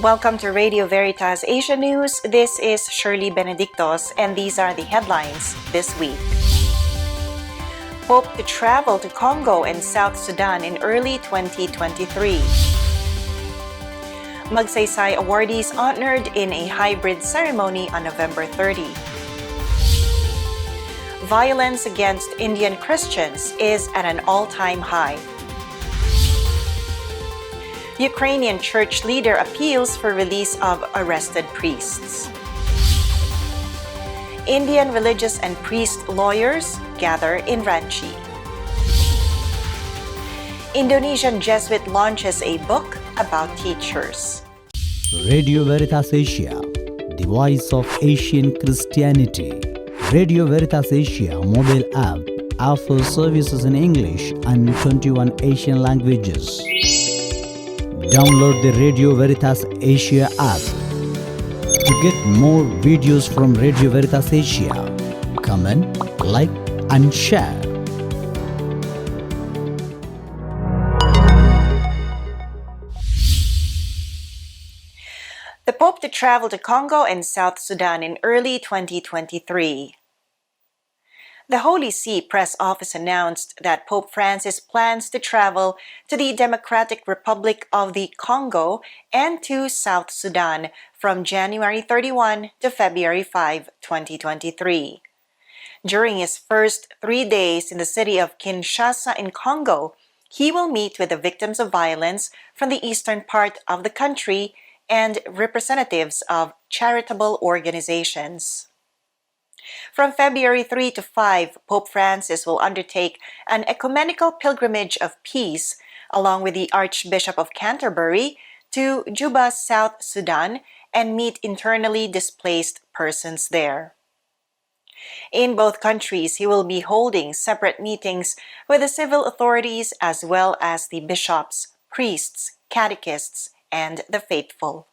Welcome to Radio Veritas Asia News. This is Shirley Benedictos, and these are the headlines this week. Pope to travel to Congo and South Sudan in early 2023. Magsaysay awardees honored in a hybrid ceremony on November 30. Violence against Indian Christians is at an all-time high. Ukrainian church leader appeals for release of arrested priests. Indian religious and priest lawyers gather in Ranchi. Indonesian Jesuit launches a book about teachers. Radio Veritas Asia, the voice of Asian Christianity. Radio Veritas Asia mobile app offers services in English and 21 Asian languages. Download the Radio Veritas Asia app to get more videos from Radio Veritas Asia. Comment, like, and share. The Pope to travel to Congo and South Sudan in early 2023. The Holy See Press Office announced that Pope Francis plans to travel to the Democratic Republic of the Congo and to South Sudan from January 31 to February 5, 2023. During his first 3 days in the city of Kinshasa in Congo, he will meet with the victims of violence from the eastern part of the country and representatives of charitable organizations. From February 3 to 5, Pope Francis will undertake an ecumenical pilgrimage of peace along with the Archbishop of Canterbury to Juba, South Sudan, and meet internally displaced persons there. In both countries, he will be holding separate meetings with the civil authorities as well as the bishops, priests, catechists, and the faithful.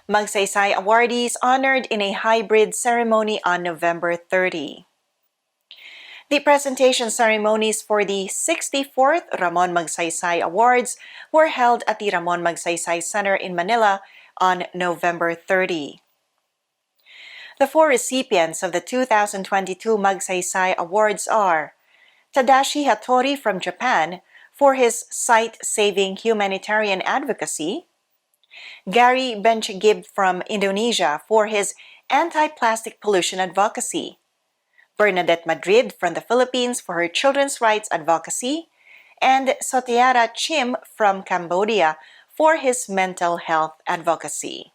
Magsaysay awardees honored in a hybrid ceremony on November 30. The presentation ceremonies for the 64th Ramon Magsaysay Awards were held at the Ramon Magsaysay Center in Manila on November 30. The four recipients of the 2022 Magsaysay Awards are Tadashi Hattori from Japan for his sight-saving humanitarian advocacy, Gary Benchagib from Indonesia for his anti-plastic pollution advocacy, Bernadette Madrid from the Philippines for her children's rights advocacy, and Sotiara Chim from Cambodia for his mental health advocacy.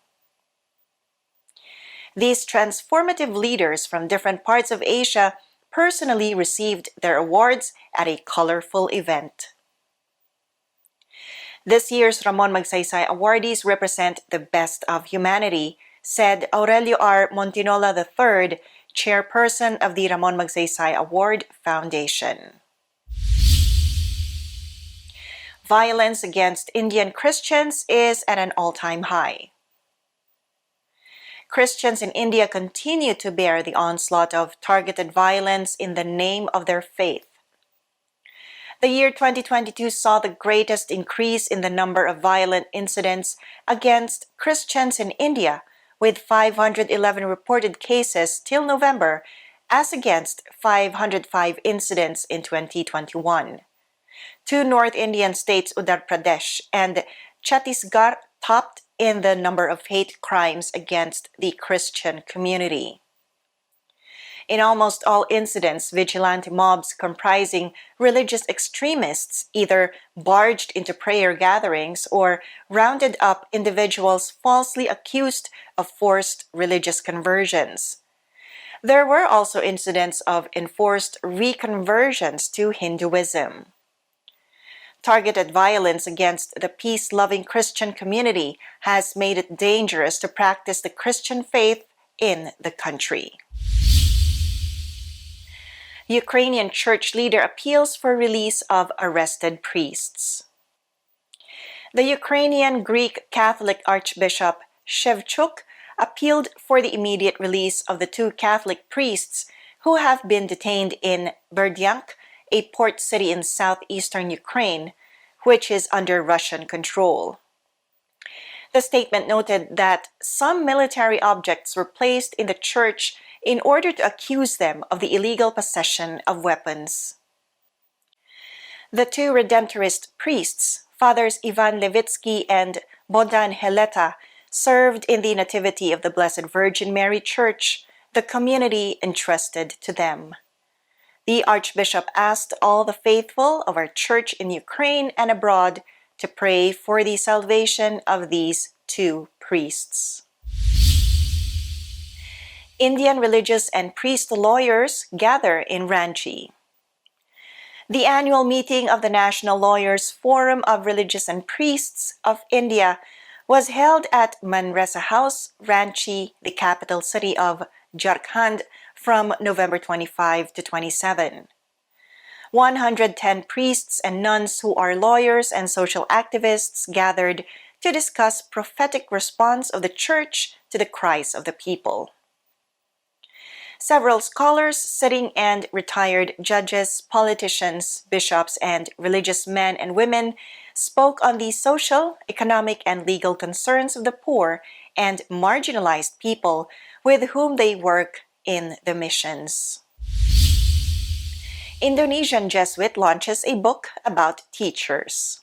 These transformative leaders from different parts of Asia personally received their awards at a colorful event. This year's Ramon Magsaysay awardees represent the best of humanity, said Aurelio R. Montinola III, chairperson of the Ramon Magsaysay Award Foundation. Violence against Indian Christians is at an all-time high. Christians in India continue to bear the onslaught of targeted violence in the name of their faith. The year 2022 saw the greatest increase in the number of violent incidents against Christians in India, with 511 reported cases till November, as against 505 incidents in 2021. Two North Indian states, Uttar Pradesh and Chhattisgarh, topped in the number of hate crimes against the Christian community. In almost all incidents, vigilante mobs comprising religious extremists either barged into prayer gatherings or rounded up individuals falsely accused of forced religious conversions. There were also incidents of enforced reconversions to Hinduism. Targeted violence against the peace-loving Christian community has made it dangerous to practice the Christian faith in the country. Ukrainian church leader appeals for release of arrested priests. The Ukrainian Greek Catholic Archbishop Shevchuk appealed for the immediate release of the two Catholic priests who have been detained in Berdyansk, a port city in southeastern Ukraine, which is under Russian control. The statement noted that some military objects were placed in the church in order to accuse them of the illegal possession of weapons. The two Redemptorist priests, Fathers Ivan Levitsky and Bohdan Heleta, served in the Nativity of the Blessed Virgin Mary Church, the community entrusted to them. The Archbishop asked all the faithful of our church in Ukraine and abroad to pray for the salvation of these two priests. Indian religious and priest lawyers gather in Ranchi. The annual meeting of the National Lawyers Forum of Religious and Priests of India was held at Manresa House, Ranchi, the capital city of Jharkhand, from November 25 to 27. 110 priests and nuns who are lawyers and social activists gathered to discuss prophetic response of the church to the cries of the people. Several scholars, sitting and retired judges, politicians, bishops, and religious men and women spoke on the social, economic, and legal concerns of the poor and marginalized people with whom they work in the missions. Indonesian Jesuit launches a book about teachers.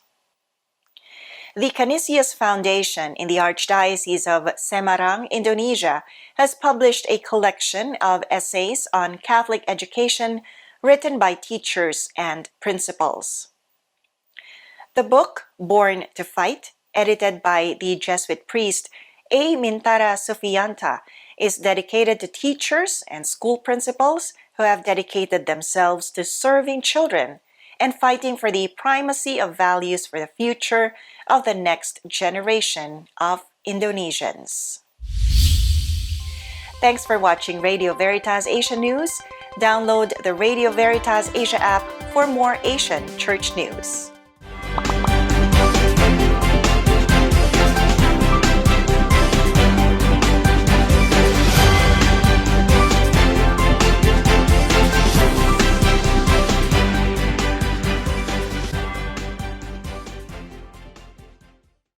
The Canisius Foundation in the Archdiocese of Semarang, Indonesia, has published a collection of essays on Catholic education written by teachers and principals. The book, Born to Fight, edited by the Jesuit priest A. Mintara Sufianta, is dedicated to teachers and school principals who have dedicated themselves to serving children and fighting for the primacy of values for the future of the next generation of Indonesians. Thanks for watching Radio Veritas Asia News. Download the Radio Veritas Asia app for more Asian church news.